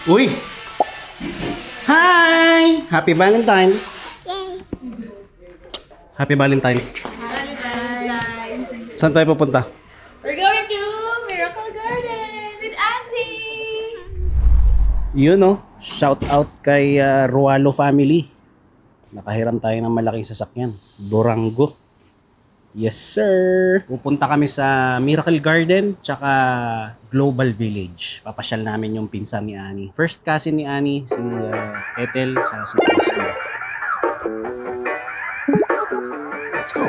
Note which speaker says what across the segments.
Speaker 1: Uy! Hi! Happy Valentine's!
Speaker 2: Yay!
Speaker 1: Happy Valentine's.
Speaker 2: Valentine's!
Speaker 1: Saan tayo pupunta?
Speaker 3: We're going to Miracle Garden with Auntie!
Speaker 1: Yun no, shout out kay Rualo family. Nakahiram tayo ng malaking sasakyan. Durango. Yes sir! Pupunta kami sa Miracle Garden tsaka Global Village. Papasyal namin yung pinsan ni Annie. First cousin ni Annie, si Ethel, tsaka si Ashley. Let's go!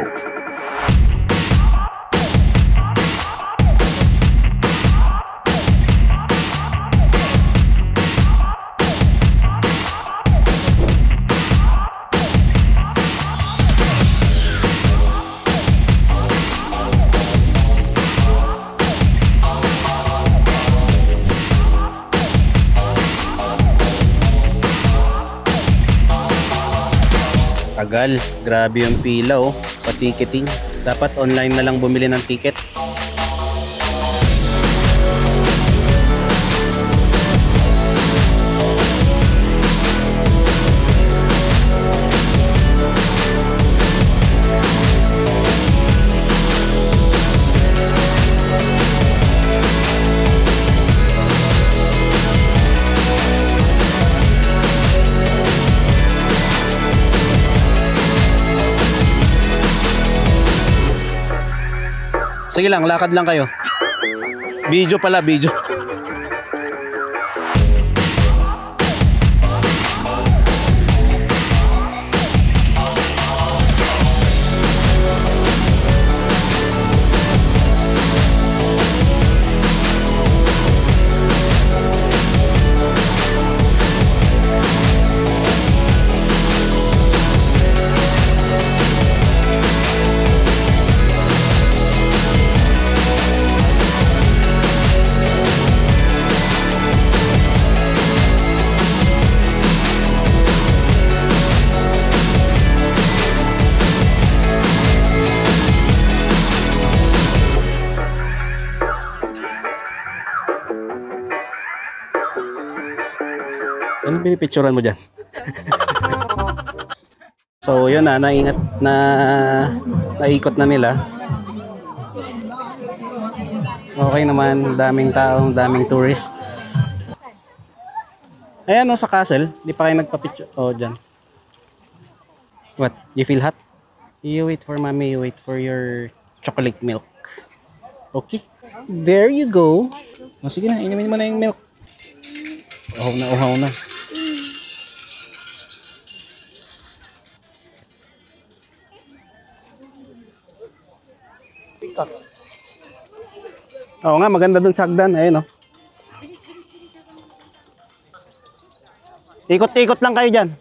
Speaker 1: Tagal, grabe yung pila oh, sa ticketing. Dapat online na lang bumili ng ticket. Sige lang, lakad lang kayo. Video pala, video. Ano pinipicturean mo dyan? So yun na, naingat na naikot na nila. Okay naman, daming taong, daming tourists. Ayan o sa castle, di pa kayo nagpa-picture. Oh, dyan. What? You feel hot? You wait for mommy, you wait for your chocolate milk. Okay? There you go. O sige na, inumin mo na yung milk. Uhaw na, uhaw na. Oo nga, maganda dun sa hagdan. Ayun o. Ikot-ikot lang kayo dyan.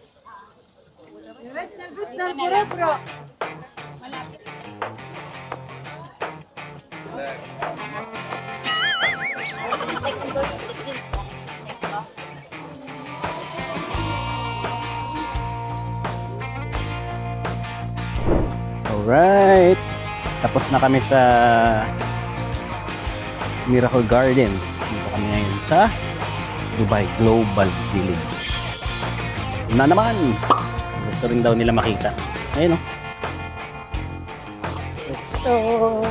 Speaker 1: Alright. Tapos na kami sa Miracle Garden. Dito kami ngayon sa Dubai Global Village. Na naman. Gusto rin daw nila makita. Ayun o. Let's go.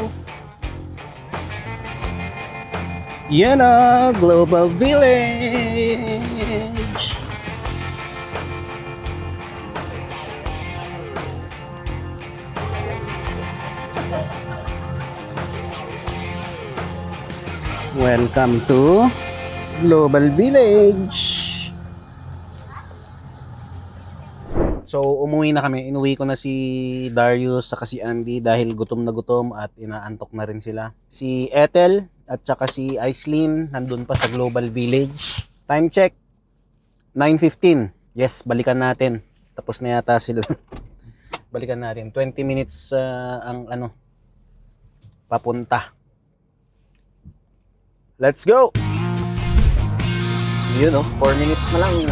Speaker 1: Yan o, Global Village. Welcome to Global Village. So umuwi na kami. Inuwi ko na si Darius saka si Andy dahil gutom na gutom at inaantok na rin sila. Si Ethel at saka si Aislinn nandun pa sa Global Village. Time check 9:15. Yes, balikan natin. Tapos na yata sila. Balikan natin. 20 minutes ang papunta. Let's go! Yun o, 4 minutes na lang.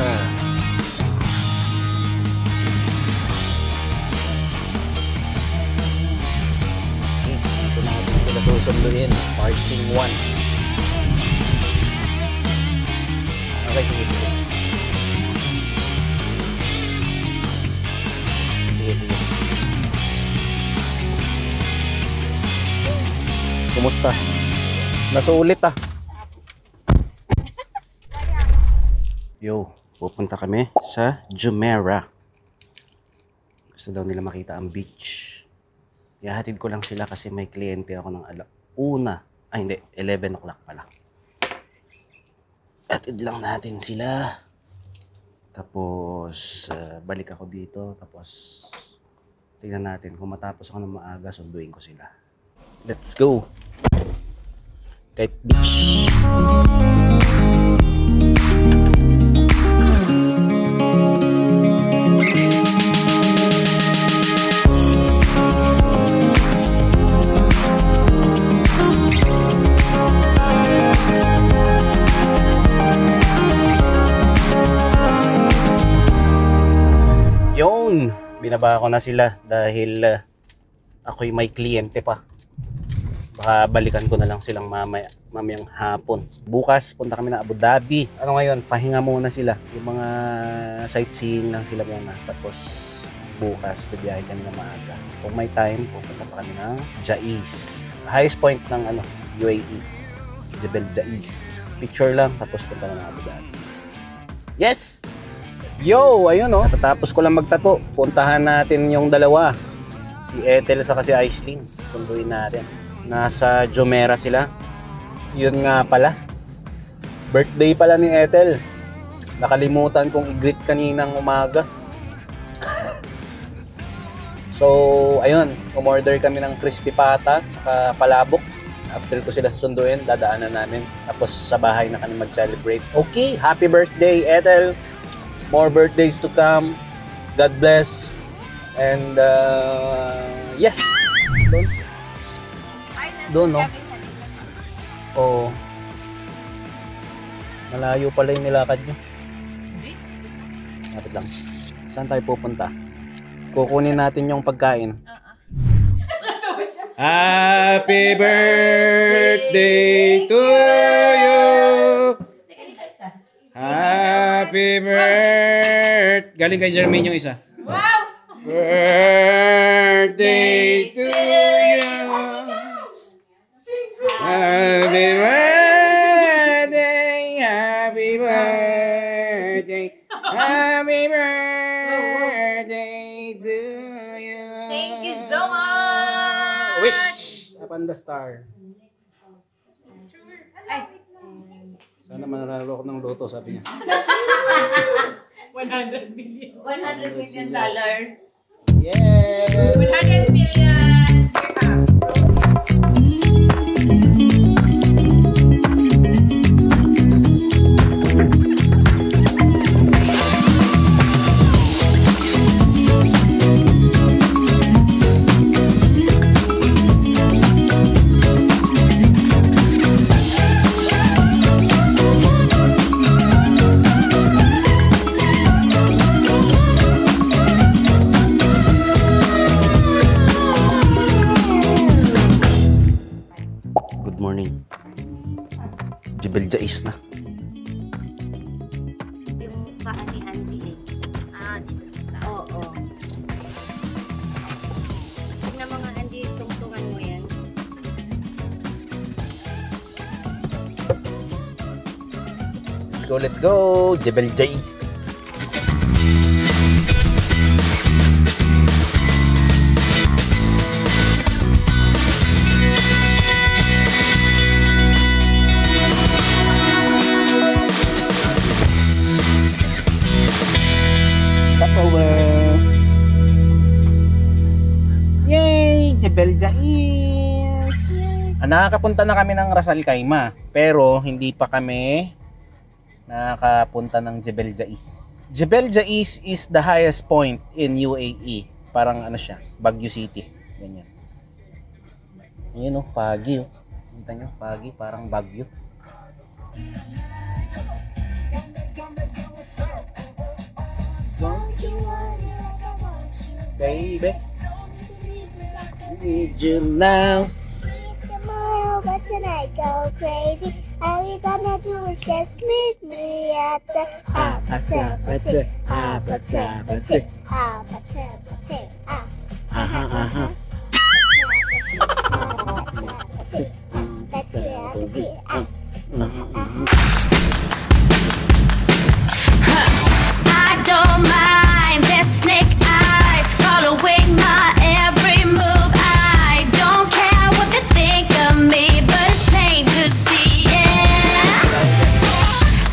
Speaker 1: Ito natin sila susunduin. Marching 1. Okay, sige, sige. Sige, sige. Kumusta? Nasulit ah. Yo, pupunta kami sa Jumeirah. Gusto daw nila makita ang beach. Ihahatid ko lang sila kasi may kliyente ako ng hindi, 11 o'clock pala. Hatid lang natin sila. Tapos, balik ako dito. Tapos, tingnan natin. Kung matapos ako ng maaga, sunduin ko sila. Let's go! Kahit beach. Yun! Binaba ko na sila dahil ako'y may kliyente pa. Baka balikan ko na lang silang mamayang hapon. Bukas, punta kami ng Abu Dhabi. Ano ngayon, pahinga muna sila. Yung mga sightseeing lang sila muna. Tapos bukas, bibiyahe kami na maaga. Kung may time, pupunta pa kami ng Jais. Highest point ng UAE. Jebel Jais. Picture lang, tapos punta na ng Abu Dhabi. Yes! Yo! Ayun oh. Natatapos ko lang magtato. Puntahan natin yung dalawa. Si Ethel sa si Aislinn. Sunduin natin. Nasa Jumeirah sila. Yun nga pala. Birthday pala ni Ethel. Nakalimutan kong i-greet kaninang umaga. So, ayun. Umorder kami ng crispy pata tsaka palabok. After ko sila susunduin, dadaanan namin. Tapos sa bahay na kami mag-celebrate. Okay, happy birthday, Ethel. More birthdays to come. God bless. And, yes. Doon, no? Oo. Malayo pala yung nilakad nyo. Lapit lang. Saan tayo pupunta? Kukunin natin yung pagkain. Happy birthday to you! Happy birthday! Galing kay Jermaine yung isa.
Speaker 3: Wow!
Speaker 1: Birthday to you! Happy birthday, happy birthday, happy birthday to you.
Speaker 3: Thank you so much!
Speaker 1: Wish upon the star.
Speaker 3: Ay,
Speaker 1: Sana mananalo ako ng loto, sabi niya.
Speaker 3: $100 million.
Speaker 2: $100 million.
Speaker 1: Yes!
Speaker 3: 100 million dirhams.
Speaker 1: Good morning. Jebel Jais na.
Speaker 2: Yung paa ni Andy eh. Dito sa taas. Oo. Tignan mga Andy, tungtungan mo yan.
Speaker 1: Let's go! Jebel Jais. Stopover! Yay! Jebel Jais! Yay! Nakakapunta na kami ng Ras Al Khaimah, pero hindi pa kami nakakapunta ng Jebel Jais. Jebel Jais is the highest point in UAE. Parang ano siya, Baguio City. Ganyan. Ayun oh, foggy oh. Kita nyo, foggy, parang Baguio. Baby, need you now.
Speaker 4: Tomorrow, but tonight go crazy. All we gonna do is just meet me at the Apache.
Speaker 2: I don't mind their snake eyes following my every move. I don't care what they think of me, but it's plain to see. Yeah.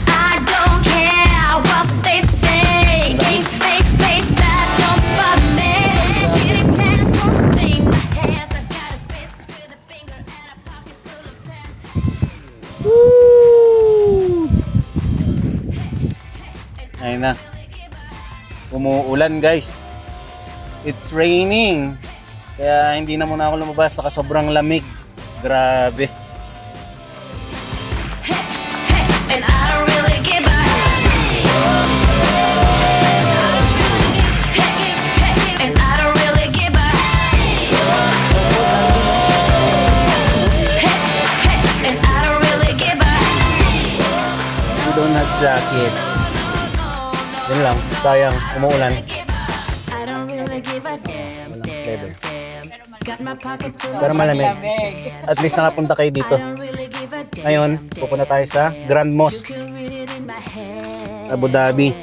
Speaker 2: I don't care what they say. Ain't snake face that don't bother me. Shitty pants won't sting my hairs. I got a fist with a finger and a pocket full of sand.
Speaker 1: Ayun na. Umuulan guys. It's raining. Kaya hindi na muna ako lumabas. Saka sobrang lamig. Grabe.
Speaker 2: And I don't really give a and I don't really give a and I don't really give a
Speaker 1: You don't have jacket. Yun lang. Sayang. Umuulan.
Speaker 2: I don't really give a damn.
Speaker 1: Walang schedule.
Speaker 2: Got my pocket full
Speaker 1: Pero malamig. At least nakapunta kayo dito.
Speaker 2: I don't really give a damn.
Speaker 1: Ngayon, pupunta tayo sa Grand Mosque,
Speaker 2: Can read it in my head.
Speaker 1: Abu Dhabi.
Speaker 2: I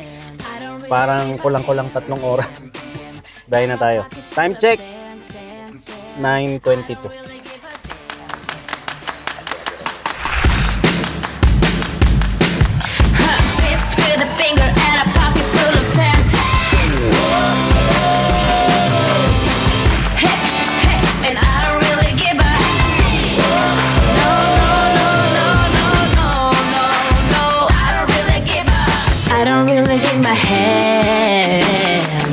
Speaker 2: don't really
Speaker 1: Parang kulang-kulang 3 oras. Dahil na tayo. Time check. 9:22.
Speaker 2: fist with a finger and a pocket full of sand. And I don't really give a no, I don't really give a I don't really give my hand.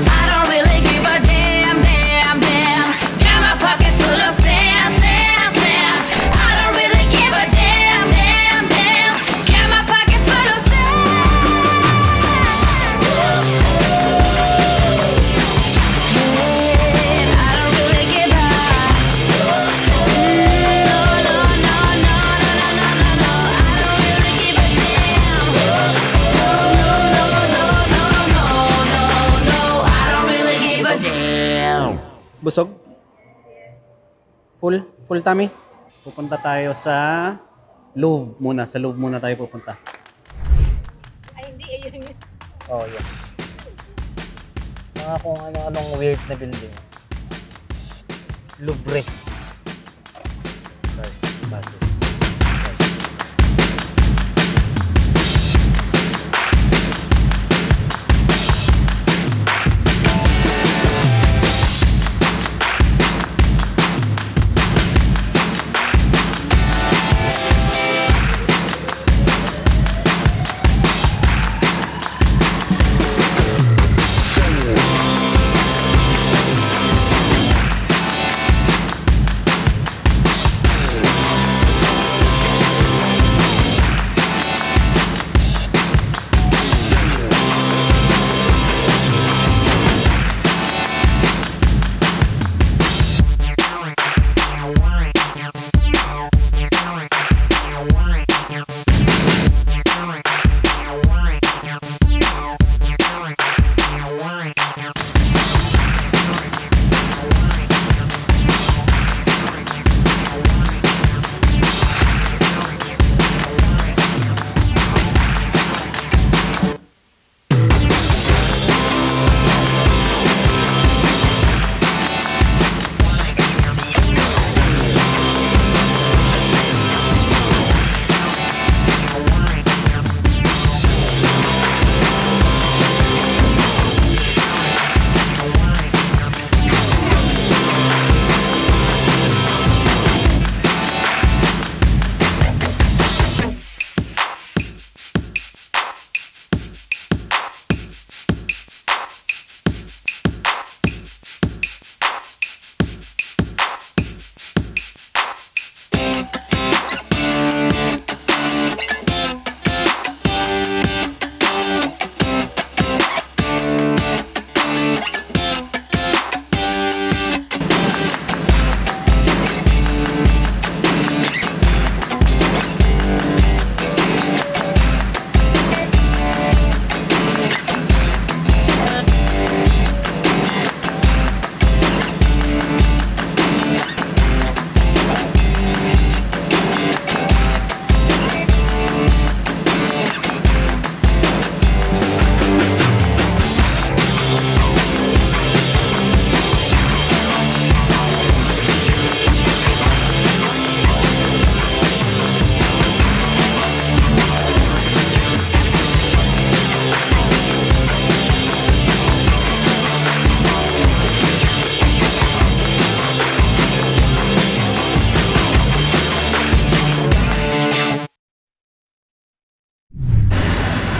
Speaker 2: I don't really give a damn. Got my pocket full of sand. I don't really give a damn. Got my pocket full of sand. I don't really give a no. I don't really give a damn. No. I don't really give a damn.
Speaker 1: Busog? Full tummy? Pupunta tayo sa Louvre muna. Sa Louvre muna tayo pupunta.
Speaker 3: Ay, hindi. Ayun yun.
Speaker 1: Oh, yeah. Mga kung ano-anong weird na building. Louvre. Basis.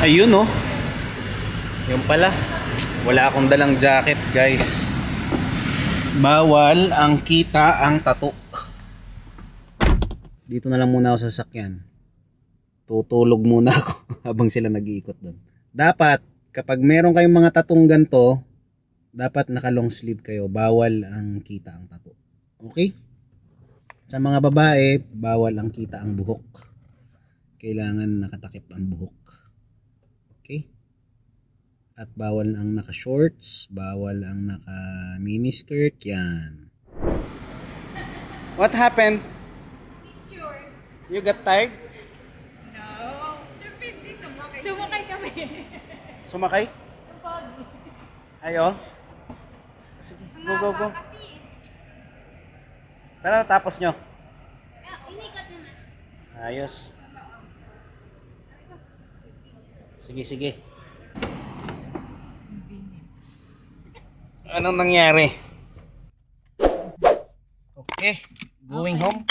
Speaker 1: Ayun oh. Yung pala. Wala akong dalang jacket, guys. Bawal ang kita ang tattoo. Dito na lang muna ako sa sasakyan. Tutulog muna ako habang sila nag-iikot doon. Dapat, kapag meron kayong mga tatong ganito, dapat naka long sleeve kayo. Bawal ang kita ang tattoo. Okay? Sa mga babae, bawal ang kita ang buhok. Kailangan nakatakip ang buhok. Okay? At bawal ang naka-shorts, bawal ang naka-miniskirt. Yan. What happened? You got tired?
Speaker 3: No. Sumakay kami.
Speaker 1: Sumakay? Ayo. Sige, go, go, go. Pero tapos nyo. Ayos. Sige, sige. Anong nangyari? Okay, going home.